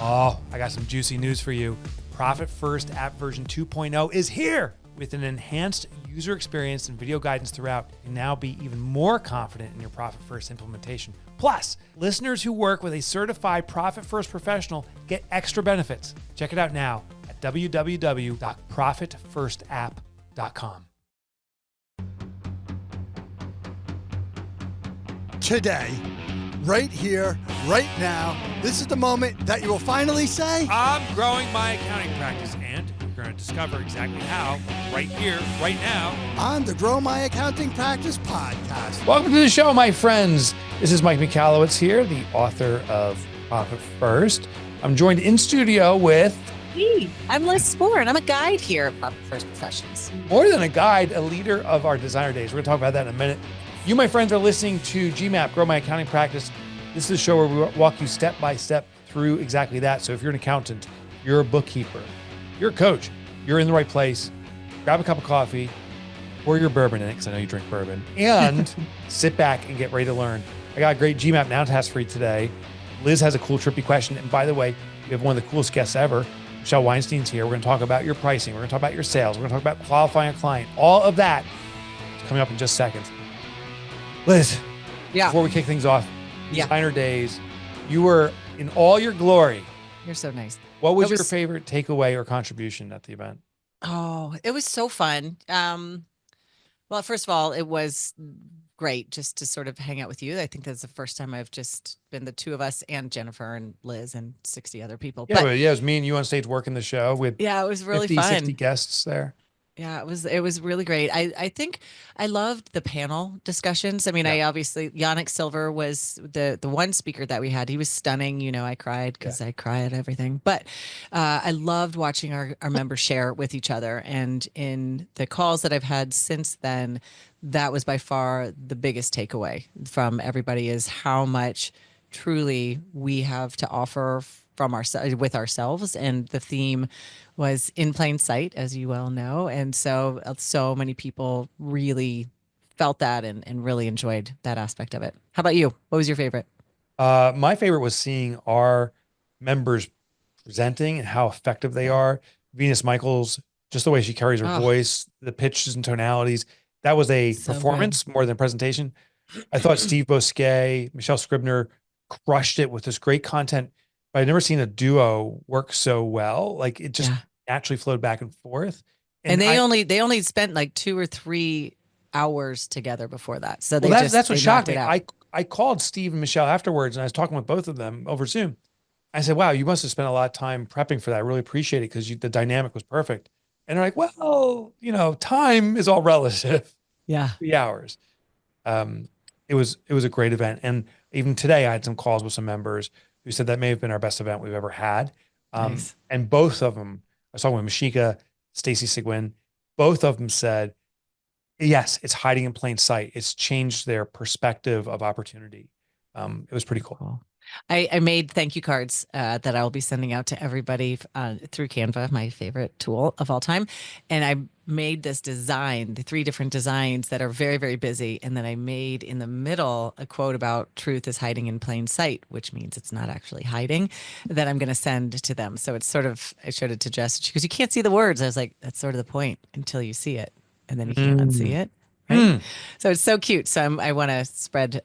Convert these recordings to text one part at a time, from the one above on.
Oh, I got some juicy news for you. Profit First app version 2.0 is here. With an enhanced user experience and video guidance throughout, you can now be even more confident in your Profit First implementation. Plus, listeners who work with a certified Profit First professional get extra benefits. Check it out now at www.profitfirstapp.com. Today, right here, right now, this is the moment that you will finally say, I'm growing my accounting practice, and you're going to discover exactly how right here, right now, on the Grow My Accounting Practice podcast. Welcome to the show, my friends. This is Mike Michalowicz here, the author of Profit First. I'm joined in studio with... Hey, I'm Liz Spohr, and I'm a guide here at Profit First Professions. More than a guide, a leader of our designer days. We're going to talk about that in a minute. You, my friends, are listening to GMAP, Grow My Accounting Practice. This is a show where we walk you step by step through exactly that. So if you're an accountant, you're a bookkeeper, you're a coach, you're in the right place. Grab a cup of coffee, pour your bourbon in it, because I know you drink bourbon, and sit back and get ready to learn. I got a great GMAP Now task for you today. Liz has a cool, trippy question. And by the way, we have one of the coolest guests ever. Michelle Weinstein's here. We're going to talk about your pricing. We're going to talk about your sales. We're going to talk about qualifying a client. All of that is coming up in just seconds. Liz, before we kick things off, designer days, you were in all your glory. You're so nice. What was your favorite takeaway or contribution at the event? Oh, it was so fun. Well, first of all, it was great just to sort of hang out with you. I think that's the first time I've just been the two of us and Jennifer and Liz and 60 other people. Yeah, but it was me and you on stage working the show with it was really 50, fun. 60 guests there. Yeah, it was really great. I think I loved the panel discussions. I mean, I obviously, Yannick Silver was the one speaker that we had. He was stunning. You know, I cried because I cry at everything. But I loved watching our members share with each other. And in the calls that I've had since then, that was by far the biggest takeaway from everybody is how much truly we have to offer from with ourselves. And the theme was in plain sight, as you well know. And so many people really felt that and really enjoyed that aspect of it. How about you? What was your favorite? My favorite was seeing our members presenting and how effective they are. Venus Michaels, just the way she carries her voice, the pitches and tonalities. That was a performance more than a presentation. I thought Steve Bosquet, Michelle Scribner crushed it with this great content. But I've never seen a duo work so well. Like it just naturally flowed back and forth. And they only spent like 2 or 3 hours together before that. So that's what shocked me. I called Steve and Michelle afterwards and I was talking with both of them over Zoom. I said, wow, you must have spent a lot of time prepping for that. I really appreciate it because the dynamic was perfect. And they're like, well, time is all relative. Yeah. 3 hours. It was a great event. And even today I had some calls with some members who said that may have been our best event we've ever had. Nice. And both of them, I was talking with Mashika, Stacy Sigwin, both of them said, yes, it's hiding in plain sight. It's changed their perspective of opportunity. It was pretty cool. I made thank you cards that I'll be sending out to everybody through Canva, my favorite tool of all time. And I made this design, the 3 different designs that are very, very busy. And then I made in the middle a quote about truth is hiding in plain sight, which means it's not actually hiding, that I'm going to send to them. So it's sort of, I showed it to Jess because you can't see the words. I was like, that's sort of the point until you see it. And then you can't unsee it. Right? So it's so cute. So I want to spread,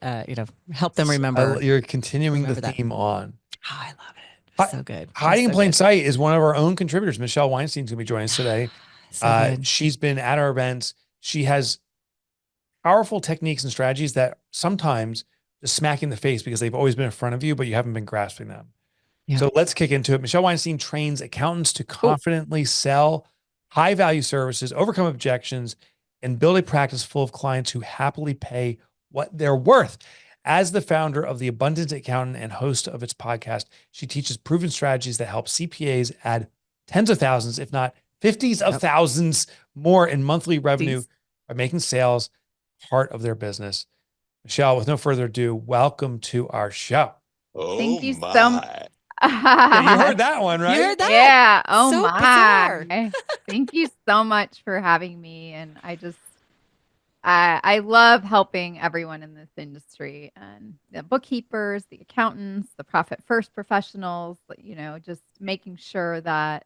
help them remember. You're continuing the theme on. Oh, I love it. So good. Hiding in plain sight is one of our own contributors. Michelle Weinstein's going to be joining us today. She's been at our events. She has powerful techniques and strategies that sometimes just smack you in the face because they've always been in front of you, but you haven't been grasping them. Yeah. So let's kick into it. Michelle Weinstein trains accountants to confidently sell high value services, overcome objections, and build a practice full of clients who happily pay what they're worth. As the founder of The Abundant Accountant and host of its podcast, she teaches proven strategies that help CPAs add tens of thousands, if not 50s of thousands more in monthly revenue by making sales part of their business. Michelle, with no further ado, welcome to our show. Thank you so much. Yeah, you heard that one, right? You heard that? Yeah. Oh so my. Thank you so much for having me. And I just I love helping everyone in this industry, and the bookkeepers, the accountants, the profit first professionals, just making sure that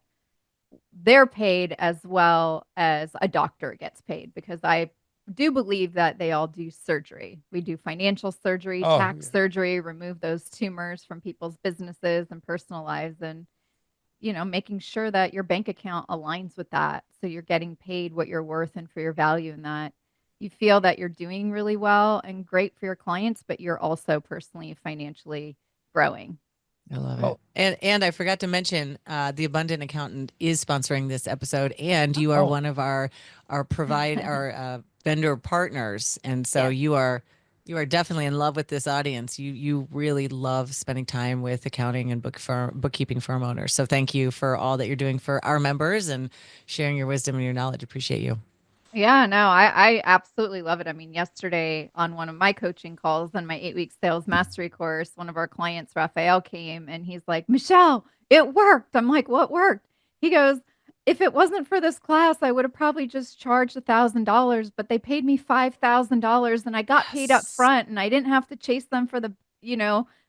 they're paid as well as a doctor gets paid, because I do believe that they all do surgery. We do financial surgery, tax surgery, remove those tumors from people's businesses and personal lives, and making sure that your bank account aligns with that, so you're getting paid what you're worth and for your value, and that you feel that you're doing really well and great for your clients, but you're also personally financially growing. I love it. And I forgot to mention, the Abundant Accountant is sponsoring this episode, and you are one of our vendor partners, and so you are definitely in love with this audience. You really love spending time with accounting and bookkeeping firm owners. So thank you for all that you're doing for our members and sharing your wisdom and your knowledge. Appreciate you. Yeah, no, I absolutely love it. I mean, yesterday on one of my coaching calls on my 8-week sales mastery course, one of our clients, Raphael, came and he's like, Michelle, it worked. I'm like, what worked? He goes, if it wasn't for this class, I would have probably just charged $1,000, but they paid me $5,000 and I got paid up front, and I didn't have to chase them for the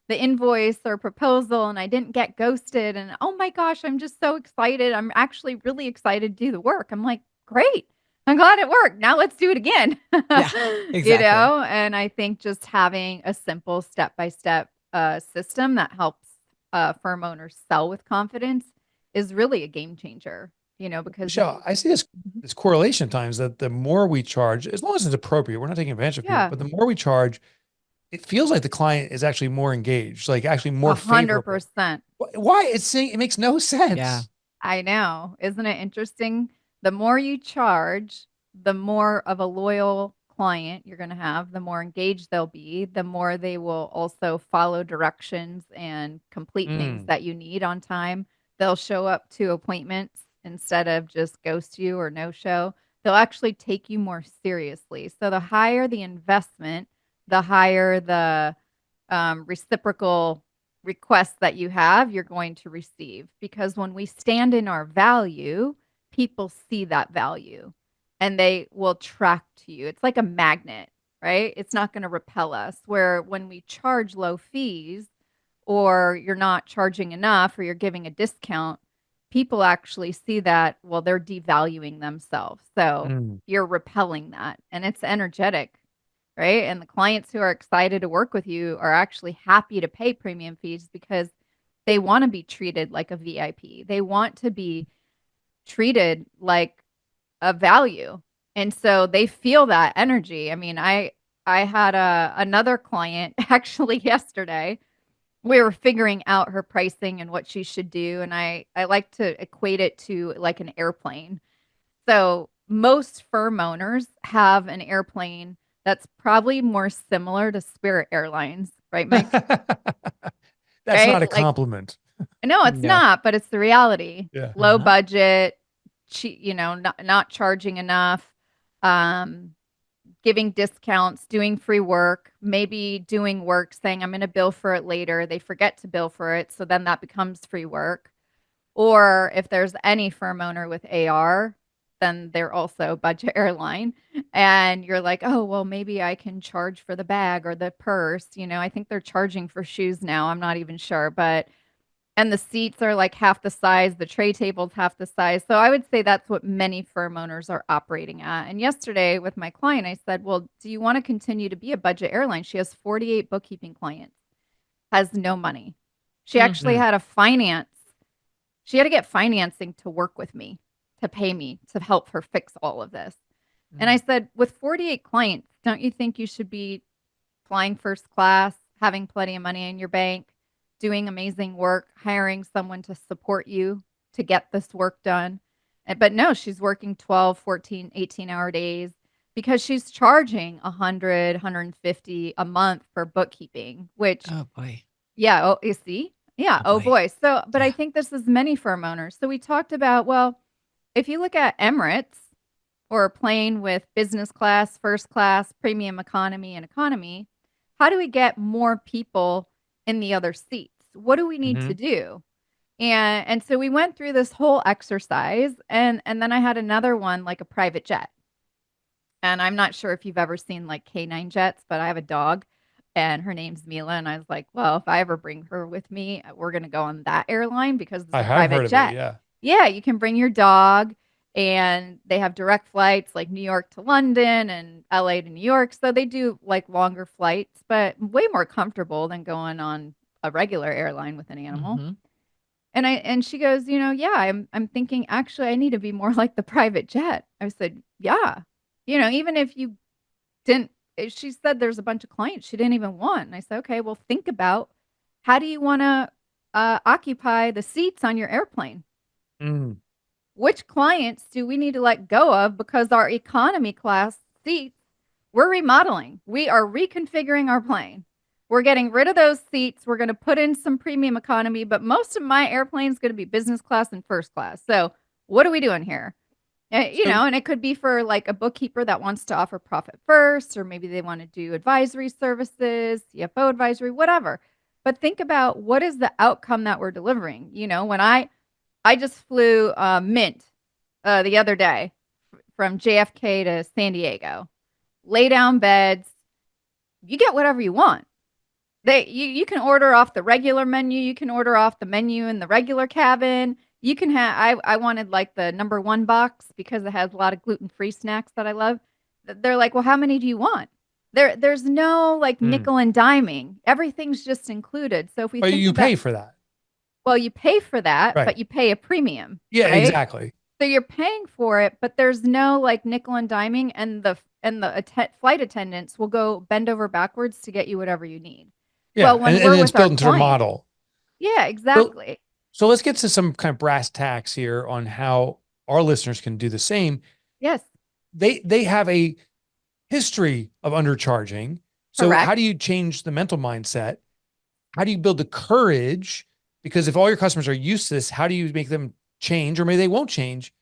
invoice or proposal, and I didn't get ghosted. And oh my gosh, I'm just so excited. I'm actually really excited to do the work. I'm like, great. I'm glad it worked. Now let's do it again. Yeah, exactly. And I think just having a simple step-by-step system that helps firm owners sell with confidence is really a game changer, because Michelle, I see this correlation times that the more we charge, as long as it's appropriate, we're not taking advantage of people, but the more we charge, it feels like the client is actually more engaged, like actually more 100%. Why? It makes no sense. Yeah. I know. Isn't it interesting? The more you charge, the more of a loyal client you're going to have, the more engaged they'll be, the more they will also follow directions and complete things that you need on time. They'll show up to appointments instead of just ghost you or no show. They'll actually take you more seriously. So the higher the investment, the higher the reciprocal requests that you have, you're going to receive. Because when we stand in our value, people see that value and they will track to you. It's like a magnet, right? It's not going to repel us. Where when we charge low fees, or you're not charging enough, or you're giving a discount, people actually see that, well, they're devaluing themselves. So you're repelling that, and it's energetic, right? And the clients who are excited to work with you are actually happy to pay premium fees because they want to be treated like a VIP. They want to be treated like a value. And so they feel that energy. I mean, I had another client actually yesterday. We were figuring out her pricing and what she should do. And I like to equate it to like an airplane. So most firm owners have an airplane that's probably more similar to Spirit Airlines, right, Mike? That's not a compliment. No, it's not, but it's the reality. Yeah. Low budget, cheap, not charging enough, giving discounts, doing free work, maybe doing work, saying I'm going to bill for it later. They forget to bill for it, so then that becomes free work. Or if there's any firm owner with AR, then they're also budget airline. And you're like, oh, well, maybe I can charge for the bag or the purse. I think they're charging for shoes now. I'm not even sure. And the seats are like half the size, the tray table's half the size. So I would say that's what many firm owners are operating at. And yesterday with my client, I said, well, do you want to continue to be a budget airline? She has 48 bookkeeping clients, has no money. She actually had she had to get financing to work with me, to pay me, to help her fix all of this. And I said, with 48 clients, don't you think you should be flying first class, having plenty of money in your bank, doing amazing work, hiring someone to support you to get this work done? But no, she's working 12, 14, 18-hour days because she's charging 100, 150 a month for bookkeeping, which, oh boy. Yeah. Oh, you see? Yeah. Oh boy. So, but I think this is many firm owners. So we talked about, well, if you look at Emirates or a plane with business class, first class, premium economy, and economy, how do we get more people in the other seats? What do we need to do? And so we went through this whole exercise, and then I had another one, like a private jet. And I'm not sure if you've ever seen like K9 jets, but I have a dog and her name's Mila. And I was like, well, if I ever bring her with me, we're going to go on that airline because it's I a have private heard of it. jet. Yeah. Yeah, you can bring your dog and they have direct flights like New York to London and LA to New York. So they do like longer flights, but way more comfortable than going on a regular airline with an animal. Mm-hmm. And she goes, yeah, I'm thinking actually I need to be more like the private jet. I said, yeah. Even if you didn't she said there's a bunch of clients she didn't even want. And I said, okay, well think about how do you want to occupy the seats on your airplane? Mm. Which clients do we need to let go of because our economy class seats, we're remodeling. We are reconfiguring our plane. We're getting rid of those seats. We're going to put in some premium economy, but most of my airplane is going to be business class and first class. So what are we doing here? And it could be for like a bookkeeper that wants to offer profit first, or maybe they want to do advisory services, CFO advisory, whatever. But think about what is the outcome that we're delivering. When I just flew Mint the other day from JFK to San Diego. Lay down beds. You get whatever you want. You can order off the regular menu. You can order off the menu in the regular cabin. You can have. I wanted like the #1 box because it has a lot of gluten-free snacks that I love. They're like, well, how many do you want? There's no like nickel and diming. Everything's just included. So if we But think you about, pay for that. well, you pay for that, Right. but you pay a premium. Yeah, right? exactly. So you're paying for it, but there's no like nickel and diming, and the flight attendants will go bend over backwards to get you whatever you need. Yeah, Well, when and we're then it's with our built into the clients, model. yeah, exactly. So let's get to some kind of brass tacks here on how our listeners can do the same. Yes, They have a history of undercharging. So correct. how do you change the mental mindset? How do you build the courage? Because if all your customers are used to this, how do you make them change, or maybe they won't change?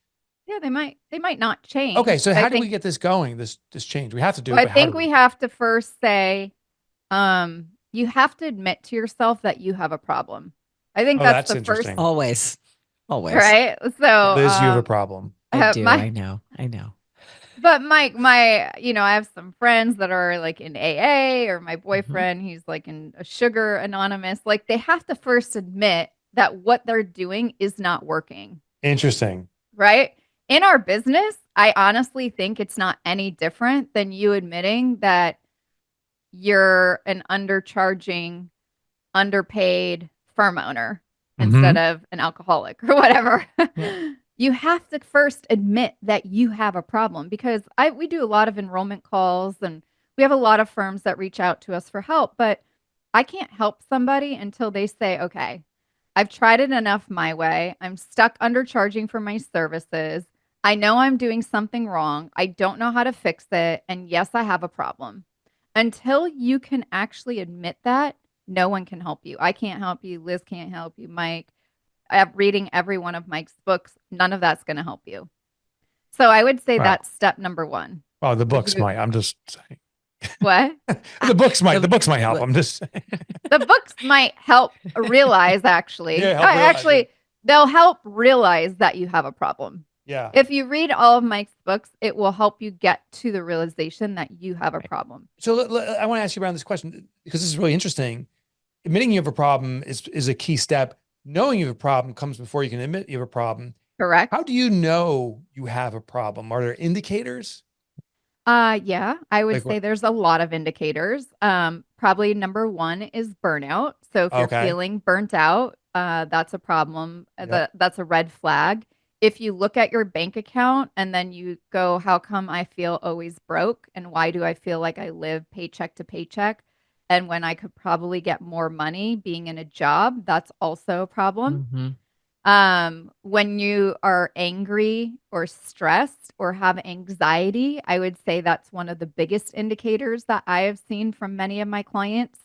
Yeah, they might not change. Okay, so but how do we get this going? This change we have to do Well, it. I But how think do we have to first say, you have to admit to yourself that you have a problem. I think Oh, that's that's the first, interesting. Always. right? So, Liz, you have a problem. I do. my I know. But my, I have some friends that are like in AA, or my boyfriend, he's like in a Sugar Anonymous. Like they have to first admit that what they're doing is not working. Interesting. Right? In our business, I honestly think it's not any different than you admitting that you're an undercharging, underpaid firm owner instead of an alcoholic or whatever. Yeah. You have to first admit that you have a problem, because we do a lot of enrollment calls and we have a lot of firms that reach out to us for help, but I can't help somebody until they say, okay, I've tried it enough my way. I'm stuck undercharging for my services. I know I'm doing something wrong. I don't know how to fix it. And yes, I have a problem. Until you can actually admit that, no one can help you. I can't help you. Liz can't help you. Mike, reading every one of Mike's books, none of that's going to help you. So I would say that's step #1. Oh, the books might. I'm just saying. What? The books might help. I'm just saying. The books might help realize, actually. Yeah, help realize actually, it. they'll help realize that you have a problem. Yeah. If you read all of Mike's books, it will help you get to the realization that you have a problem. So I want to ask you around this question, because this is really interesting. Admitting you have a problem is a key step. Knowing you have a problem comes before you can admit you have a problem. Correct. How do you know you have a problem? Are there indicators? Yeah, I would Like say what? there's a lot of indicators. Probably #1 is burnout. So if you're Okay. feeling burnt out, that's a problem. Yep. That's a red flag. If you look at your bank account and then you go, how come I feel always broke? And why do I feel like I live paycheck to paycheck? And when I could probably get more money being in a job, that's also a problem. When you are angry or stressed or have anxiety, I would say that's one of the biggest indicators that I have seen from many of my clients.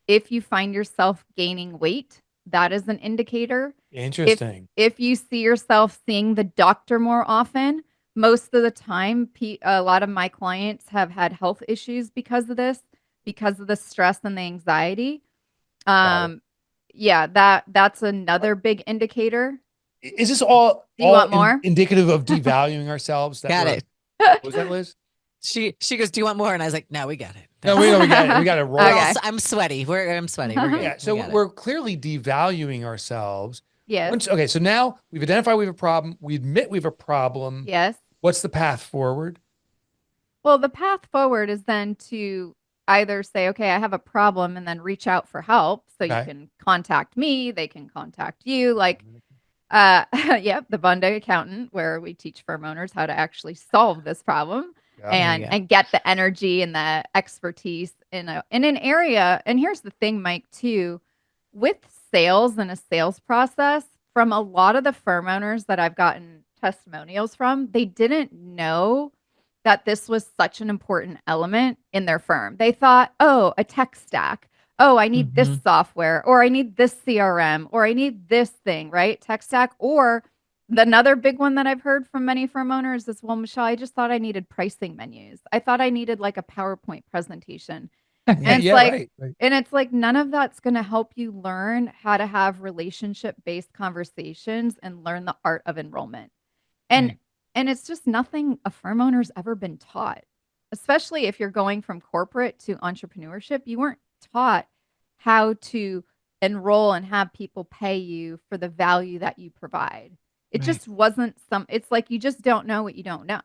If you find yourself gaining weight, that is an indicator. Interesting. If you see yourself seeing the doctor more often, most of the time, a lot of my clients have had health issues because of this, because of the stress and the anxiety. Yeah, that's another big indicator. Is this all Do you want more? indicative of devaluing ourselves? Got it. Was that, Liz? She goes, "Do you want more?" And I was like, "No, we got it. No, we got it. We got it. Roll. Okay. I'm sweaty. I'm sweaty. We're good. Yeah. So We got it. we're clearly devaluing ourselves. Yes. Okay. So now we've identified we have a problem. We admit we have a problem. Yes. What's the path forward? Well, the path forward is then to either say, okay, I have a problem, and then reach out for help. So you Okay. can contact me, they can contact you. Like, yep, the Bundy accountant, where we teach firm owners how to actually solve this problem Yeah. and get the energy and the expertise in an area. And here's the thing, Mike, too, with sales and a sales process, from a lot of the firm owners that I've gotten testimonials from, they didn't know that this was such an important element in their firm. They thought, oh, a tech stack. Oh, I need this software, or I need this CRM, or I need this thing, right? Tech stack. Or another big one that I've heard from many firm owners is, well, Michelle, I just thought I needed pricing menus. I thought I needed like a PowerPoint presentation. And it's like, right. and it's like, none of that's going to help you learn how to have relationship-based conversations and learn the art of enrollment. And and it's just nothing a firm owner's ever been taught, especially if you're going from corporate to entrepreneurship. You weren't taught how to enroll and have people pay you for the value that you provide. It just wasn't it's like you just don't know what you don't know.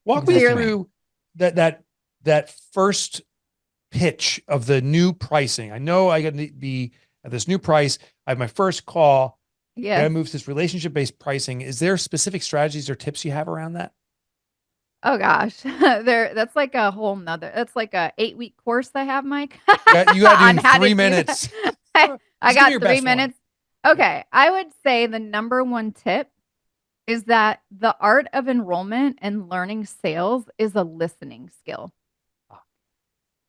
Walk me through that first pitch of the new pricing. I know I got to be at this new price. I have my first call. Yeah. I move to this relationship-based pricing. Is there specific strategies or tips you have around that? Oh gosh. That's like a whole nother, that's like a 8-week course I have, Mike. You got on to do how in 3 do minutes. I Just give got me your 3 best one. minutes. Okay. I would say the number one tip is that the art of enrollment and learning sales is a listening skill.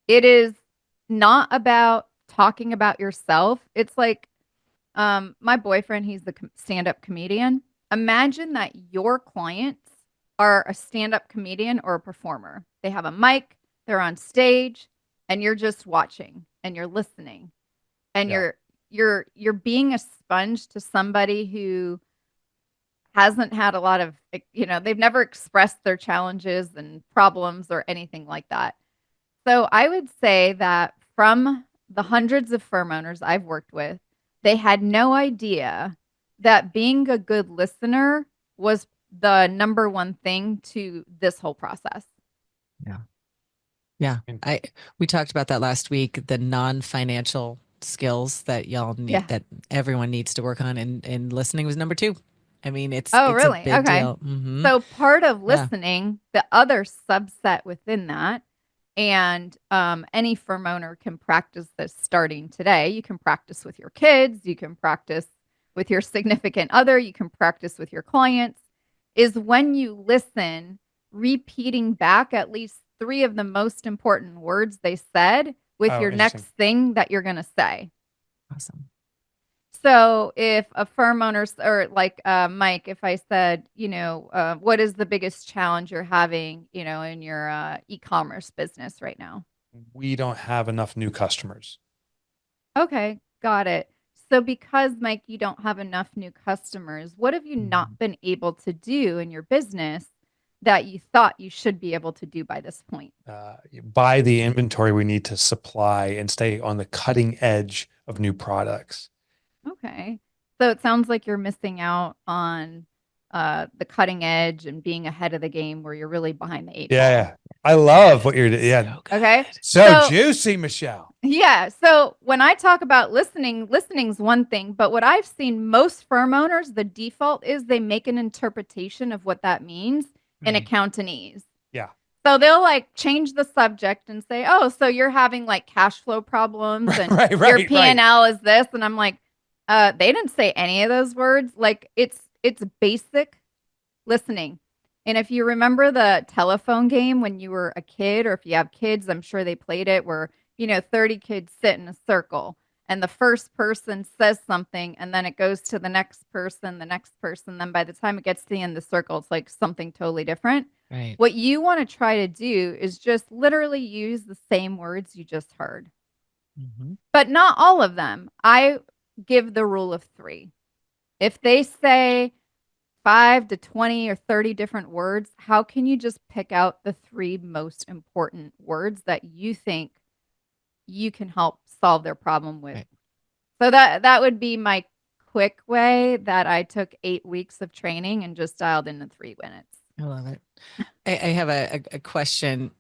It is not about talking about yourself. It's like, my boyfriend, he's the stand-up comedian. Imagine that your clients are a stand-up comedian or a performer. They have a mic, they're on stage, and you're just watching and you're listening. And you're being a sponge to somebody who hasn't had a lot of, they've never expressed their challenges and problems or anything like that. So I would say that from the hundreds of firm owners I've worked with, they had no idea that being a good listener was the number one thing to this whole process. Yeah. We talked about that last week, the non-financial skills that y'all need, that everyone needs to work on, and listening was number 2. I mean, it's really a big deal. So part of listening, the other subset within that, and any firm owner can practice this starting today. You can practice with your kids, you can practice with your significant other, you can practice with your clients, is when you listen, repeating back at least 3 of the most important words they said with your next thing that you're going to say. Awesome. So if a firm owner, or like Mike, if I said, what is the biggest challenge you're having, in your e-commerce business right now? We don't have enough new customers. Okay, got it. So because, Mike, you don't have enough new customers, what have you not been able to do in your business that you thought you should be able to do by this point? Buy the inventory we need to supply and stay on the cutting edge of new products. Okay. So it sounds like you're missing out on the cutting edge and being ahead of the game, where you're really behind the 8 ball. Yeah. I love what you're doing. Yeah. Okay. So juicy, Michelle. Yeah. So when I talk about listening's one thing, but what I've seen most firm owners, the default is they make an interpretation of what that means in Accountanese. Yeah. So they'll like change the subject and say, oh, so you're having like cash flow problems and your P&L is this. And I'm like, they didn't say any of those words. Like it's basic listening. And if you remember the telephone game when you were a kid, or if you have kids, I'm sure they played it, where, 30 kids sit in a circle and the first person says something and then it goes to the next person. Then by the time it gets to the end of the circle, it's like something totally different. Right. What you want to try to do is just literally use the same words you just heard, but not all of them. I give the rule of 3. If they say 5 to 20 or 30 different words, how can you just pick out the 3 most important words that you think you can help solve their problem with? Right. So that would be my quick way that I took 8 weeks of training and just dialed in 3 minutes. I love it. I have a question,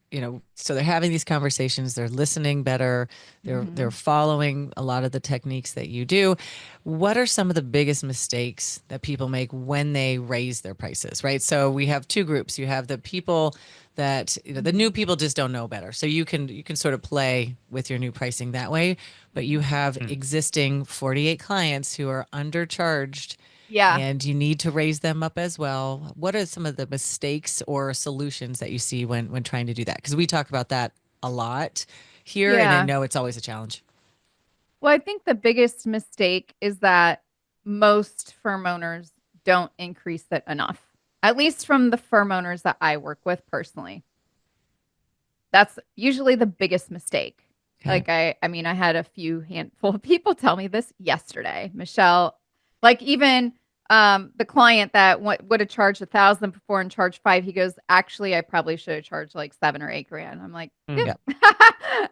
so they're having these conversations, they're listening better, they're following a lot of the techniques that you do. What are some of the biggest mistakes that people make when they raise their prices, right? So we have 2 groups. You have the people that, the new people just don't know better. So you can sort of play with your new pricing that way, but you have existing 48 clients who are undercharged. Yeah. And you need to raise them up as well. What are some of the mistakes or solutions that you see when trying to do that? Because we talk about that a lot here, and I Yeah. know it's always a challenge. Well, I think the biggest mistake is that most firm owners don't increase it enough, at least from the firm owners that I work with personally. That's usually the biggest mistake. Okay. Like I mean, I had a few handful of people tell me this yesterday. Michelle, like even the client that would have charged 1,000 before and charged 5, he goes, actually, I probably should have charged like 7 or 8 grand. I'm like, Yeah.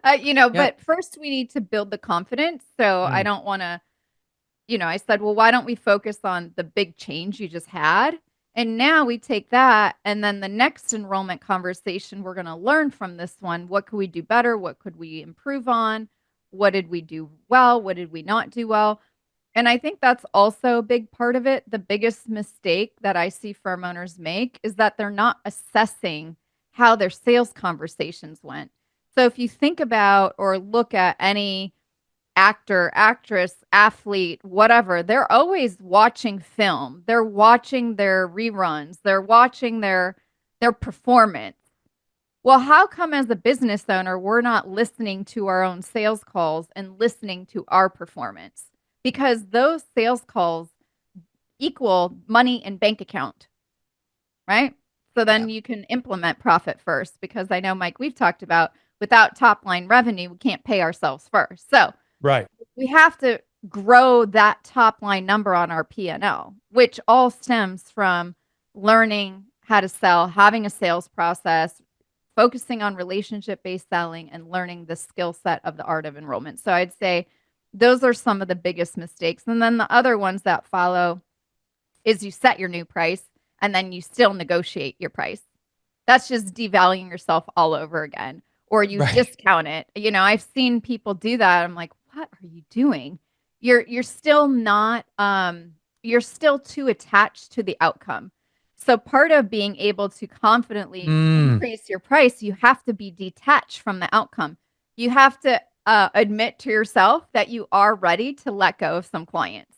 But Yep. first we need to build the confidence. So I Mm. don't want to, I said, well, why don't we focus on the big change you just had? And now we take that, and then the next enrollment conversation, we're going to learn from this one. What could we do better? What could we improve on? What did we do well? What did we not do well? And I think that's also a big part of it. The biggest mistake that I see firm owners make is that they're not assessing how their sales conversations went. So if you think about or look at any actor, actress, athlete, whatever, they're always watching film. They're watching their reruns. They're watching their performance. Well, how come as a business owner we're not listening to our own sales calls and listening to our performance? Because those sales calls equal money in bank account, right? So then you can implement profit first, because I know, Mike, we've talked about without top line revenue, we can't pay ourselves first. So Right. we have to grow that top line number on our P&L, which all stems from learning how to sell, having a sales process, focusing on relationship-based selling, and learning the skill set of the art of enrollment. So I'd say those are some of the biggest mistakes. And then the other ones that follow is you set your new price and then you still negotiate your price. That's just devaluing yourself all over again. Or you discount it. I've seen people do that. I'm like, what are you doing? You're still not you're still too attached to the outcome. So part of being able to confidently increase your price, you have to be detached from the outcome. You have to admit to yourself that you are ready to let go of some clients,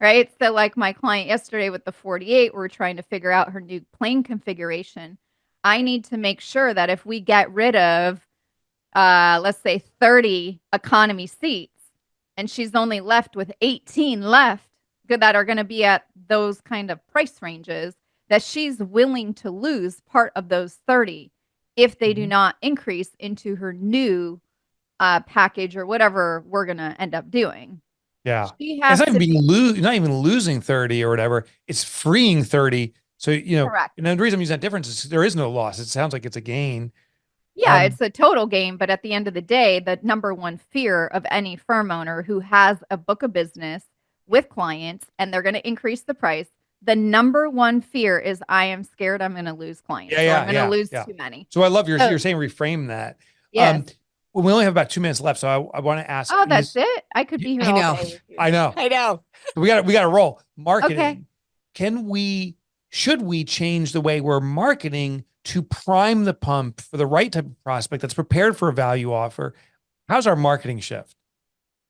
right? So like my client yesterday with the 48, we're trying to figure out her new plane configuration. I need to make sure that if we get rid of, let's say 30 economy seats, and she's only left with 18 left that are going to be at those kind of price ranges, that she's willing to lose part of those 30 if they do not increase into her new package or whatever we're going to end up doing. Yeah. She It's has not to even be not even losing 30 or whatever. It's freeing 30. So, correct. and the reason I'm using that difference is there is no loss. It sounds like it's a gain. Yeah, it's a total game. But at the end of the day, the number one fear of any firm owner who has a book of business with clients and they're going to increase the price, the number one fear is I am scared I'm going to lose clients. Yeah, or I'm going to lose too many. So I love you're So, saying reframe that. yes. Well, we only have about 2 minutes left, so I want to ask. Oh, that's it? I could be here I all know. day with you. I know. I know. We got to roll. Marketing. Okay. Should we change the way we're marketing to prime the pump for the right type of prospect that's prepared for a value offer? How's our marketing shift?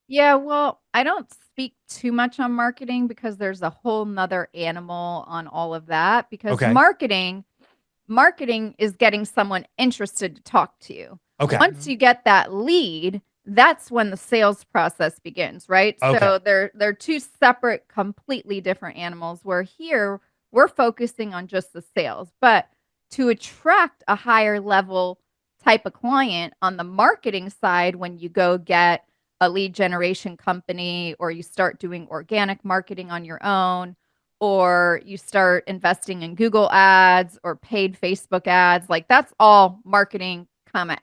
Yeah, well, I don't speak too much on marketing because there's a whole nother animal on all of that. Because Okay. marketing is getting someone interested to talk to you. Okay. Once you get that lead, that's when the sales process begins, right? Okay. So they're two separate, completely different animals, where here we're focusing on just the sales. But to attract a higher level type of client on the marketing side, when you go get a lead generation company or you start doing organic marketing on your own, or you start investing in Google ads or paid Facebook ads. Like that's all marketing,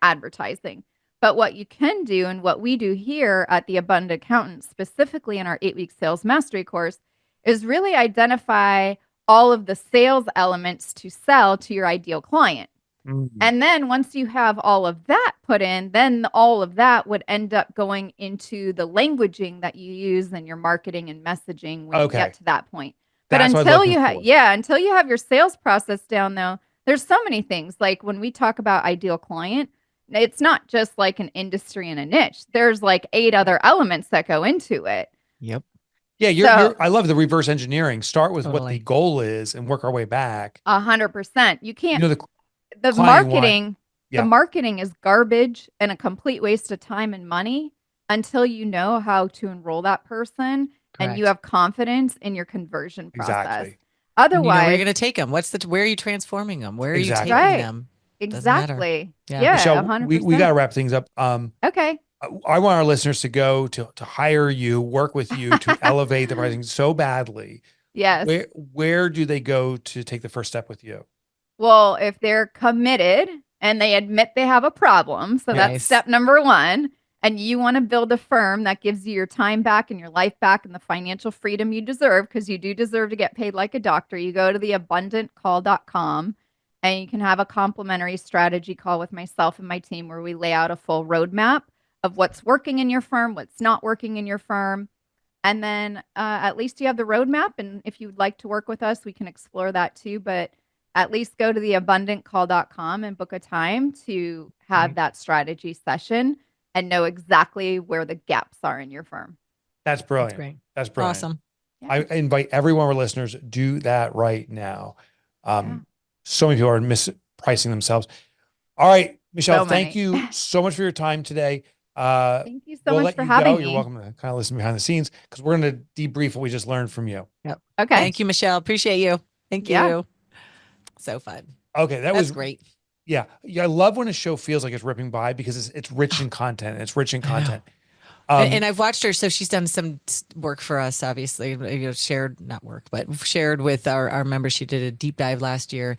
advertising. But what you can do and what we do here at the Abundant Accountant, specifically in our 8-week sales mastery course, is really identify all of the sales elements to sell to your ideal client. And then once you have all of that put in, then all of that would end up going into the languaging that you use in your marketing and messaging when you get to that point. But That's until you have, until you have your sales process down, though, there's so many things. Like when we talk about ideal client, it's not just like an industry and a niche. There's like 8 other elements that go into it. Yep. Yeah, I love the reverse engineering. Start with what the goal is and work our way back. 100%. You can't. You know, the marketing is garbage and a complete waste of time and money until you know how to enroll that person and you have confidence in your conversion process. Exactly. Otherwise, you know where you're going to take them. Where are you transforming them? Where are you taking them? Exactly. Yeah. Michelle, 100%. we got to wrap things up. Okay. I want our listeners to go to hire you, work with you to elevate the pricing so badly. Yes. Where do they go to take the first step with you? Well, if they're committed and they admit they have a problem, so that's step number 1, and you want to build a firm that gives you your time back and your life back and the financial freedom you deserve, because you do deserve to get paid like a doctor, you go to theabundantcall.com and you can have a complimentary strategy call with myself and my team where we lay out a full roadmap of what's working in your firm, what's not working in your firm. And then at least you have the roadmap. And if you'd like to work with us, we can explore that too. But at least go to theabundantcall.com and book a time to have that strategy session and know exactly where the gaps are in your firm. That's brilliant. That's great. That's brilliant. Awesome. Yeah. I invite every one of our listeners, do that right now. So many people are mispricing themselves. All right, Michelle, thank you so much for your time today. Thank you so much for having me. You're welcome to kind of listen behind the scenes because we're going to debrief what we just learned from you. Yep. Okay. Thank you, Michelle. Appreciate you. Thank you. So fun. Okay. That was great. Yeah. I love when a show feels like it's ripping by because it's rich in content. It's rich in content. And I've watched her. So she's done some work for us, obviously, shared with our members. She did a deep dive last year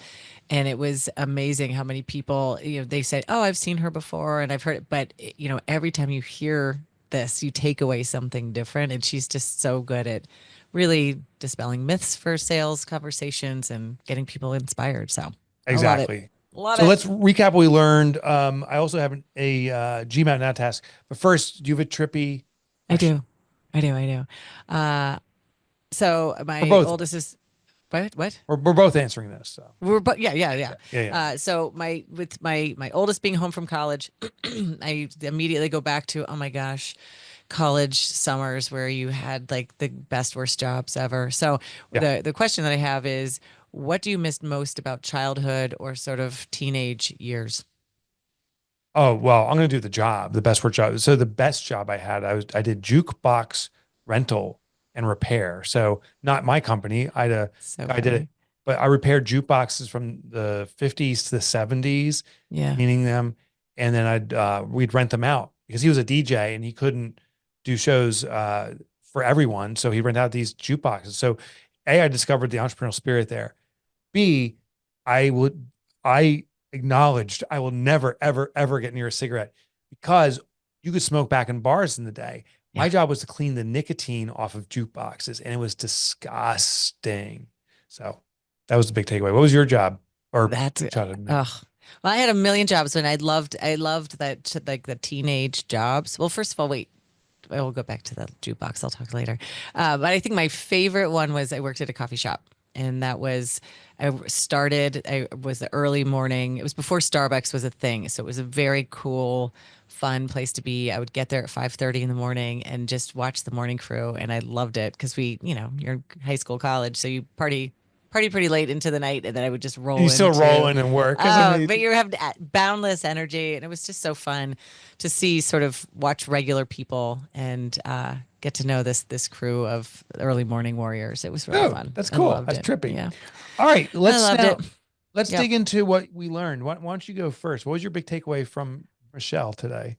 and it was amazing how many people, they said, oh, I've seen her before and I've heard it. But, every time you hear this, you take away something different. And she's just so good at really dispelling myths for sales conversations and getting people inspired. So exactly. So let's recap what we learned. I also have a GMAT now task, but first, do you have a trippy question? I do. So my oldest is what? We're both answering this. So we're yeah. So my oldest being home from college, I immediately go back to, oh my gosh, college summers where you had like the best worst jobs ever. So the question that I have is, what do you miss most about childhood or sort of teenage years? Oh, well, I'm going to do the best work job. So the best job I had, I did jukebox rental and repair. So not my company. I did it, but I repaired jukeboxes from the 50s to the 70s, meaning them. And then we'd rent them out because he was a DJ and he couldn't do shows for everyone. So he rented out these jukeboxes. So I discovered the entrepreneurial spirit there. B, I acknowledged I will never, ever, ever get near a cigarette because you could smoke back in bars in the day. Yeah. My job was to clean the nicotine off of jukeboxes and it was disgusting. So that was the big takeaway. What was your job? Or well, I had a million jobs and I loved that, like the teenage jobs. Well, first of all, wait. We'll go back to the jukebox. I'll talk later. But I think my favorite one was I worked at a coffee shop. And that was, I was the early morning. It was before Starbucks was a thing. So it was a very cool, fun place to be. I would get there at 5:30 in the morning and just watch the morning crew. And I loved it because you're in high school, college. So you party pretty late into the night. And then I would just roll. You still roll in and work. But you have boundless energy. And it was just so fun to watch regular people and, get to know this crew of early morning warriors. It was really fun. That's cool. That's trippy. Yeah. All right. Let's dig into what we learned. Why don't you go first? What was your big takeaway from Michelle today?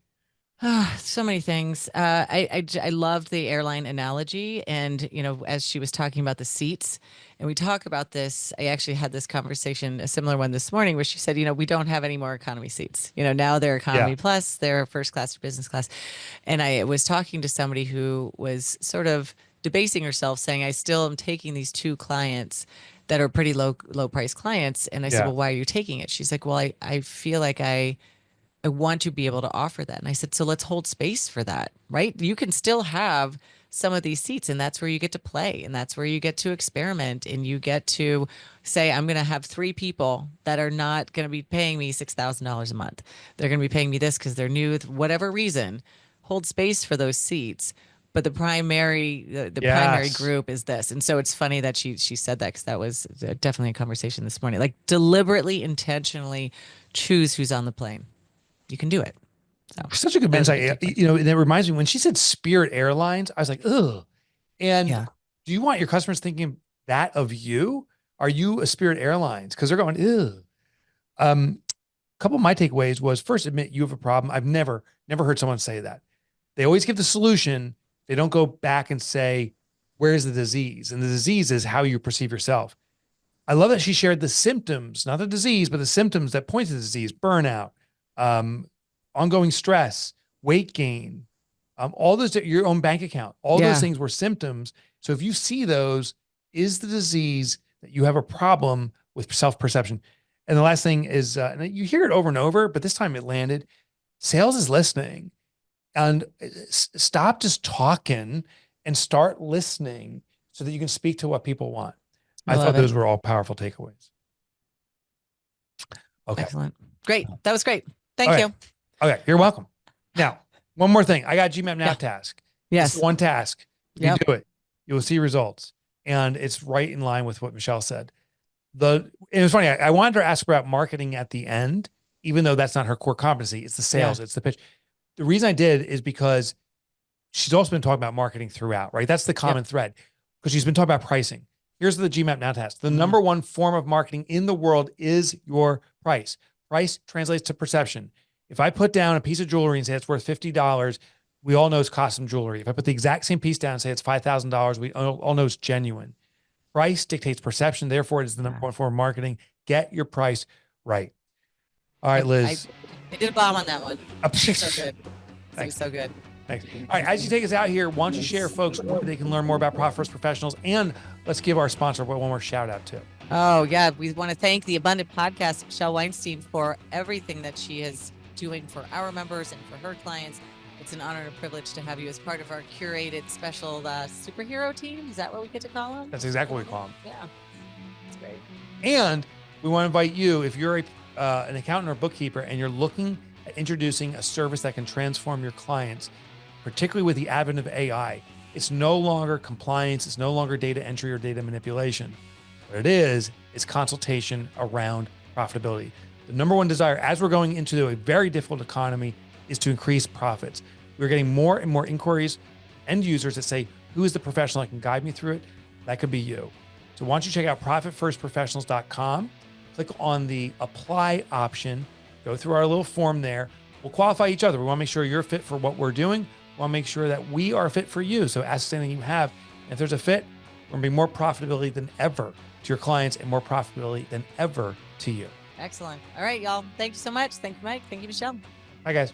So many things. I loved the airline analogy, and as she was talking about the seats, and we talk about this. I actually had this conversation, a similar one this morning, where she said, we don't have any more economy seats. Now they're Yeah. economy plus, they're first class or business class. And I was talking to somebody who was sort of debasing herself, saying, I still am taking these two clients that are pretty low price clients. And I said, Yeah. well, why are you taking it? She's like, well, I feel like I want to be able to offer that. And I said, so let's hold space for that, right? You can still have some of these seats, and that's where you get to play, and that's where you get to experiment, and you get to say, I'm going to have 3 people that are not going to be paying me $6,000 a month. They're going to be paying me this because they're new, whatever reason. Hold space for those seats. But the primary Yes. group is this. And so it's funny that she said that, because that was definitely a conversation this morning. Like, deliberately, intentionally choose who's on the plane. You can do it. So Such a good that was a insight. big takeaway. And it reminds me when she said Spirit Airlines, I was like, ugh. And Yeah. do you want your customers thinking that of you? Are you a Spirit Airlines? Because they're going, ugh. A couple of my takeaways was, first, admit you have a problem. I've never heard someone say that. They always give the solution. They don't go back and say, where's the disease? And the disease is how you perceive yourself. I love that she shared the symptoms, not the disease, but the symptoms that point to the disease: burnout, um, ongoing stress, weight gain, all those, your own bank account, all those Yeah. things were symptoms. So if you see those, is the disease that you have a problem with self-perception. And the last thing is, and you hear it over and over, but this time it landed. Sales is listening, and stop just talking and start listening so that you can speak to what people want. I thought love it. those were all powerful takeaways. Okay. Excellent. Great. That was great. Thank All right. you. Okay. You're welcome. Now, one more thing. I got GMAP Now Yeah. task. Yes. It's one task. You Yep. do it. You will see results. And it's right in line with what Michelle said. It was funny. I wanted her to ask about marketing at the end, even though that's not her core competency. It's the sales. Yeah. It's the pitch. The reason I did is because she's also been talking about marketing throughout, right? That's the common thread, because she's been talking about pricing. Here's the GMAP Now task. The number one form of marketing in the world is your price. Price translates to perception. If I put down a piece of jewelry and say it's worth $50, we all know it's custom jewelry. If I put the exact same piece down and say it's $5,000, we all know it's genuine. Price dictates perception. Therefore, it is the number one form of marketing. Get your price right. All right, Liz. I did a bomb on that one. So good. Thanks. So good. Thanks. All right, as you take us out here, why don't you share, folks, where they can learn more about Profit First Professionals, and let's give our sponsor one more shout out too. Oh, yeah. We want to thank the Abundant Podcast, Michelle Weinstein, for everything that she is doing for our members and for her clients. It's an honor and a privilege to have you as part of our curated special superhero team. Is that what we get to call them? That's exactly what we call them. Yeah. That's great. And we want to invite you, if you're an accountant or bookkeeper and you're looking at introducing a service that can transform your clients, particularly with the advent of AI, it's no longer compliance. It's no longer data entry or data manipulation. What it is consultation around profitability. The number one desire as we're going into a very difficult economy is to increase profits. We're getting more and more inquiries, end users that say, who is the professional that can guide me through it? That could be you. So why don't you check out profitfirstprofessionals.com, click on the apply option, go through our little form there. We'll qualify each other. We want to make sure you're fit for what we're doing. We want to make sure that we are fit for you. So ask us anything you have. And if there's a fit, we're going to bring more profitability than ever to your clients and more profitability than ever to you. Excellent. All right, y'all. Thank you so much. Thank you, Mike. Thank you, Michelle. Bye, guys.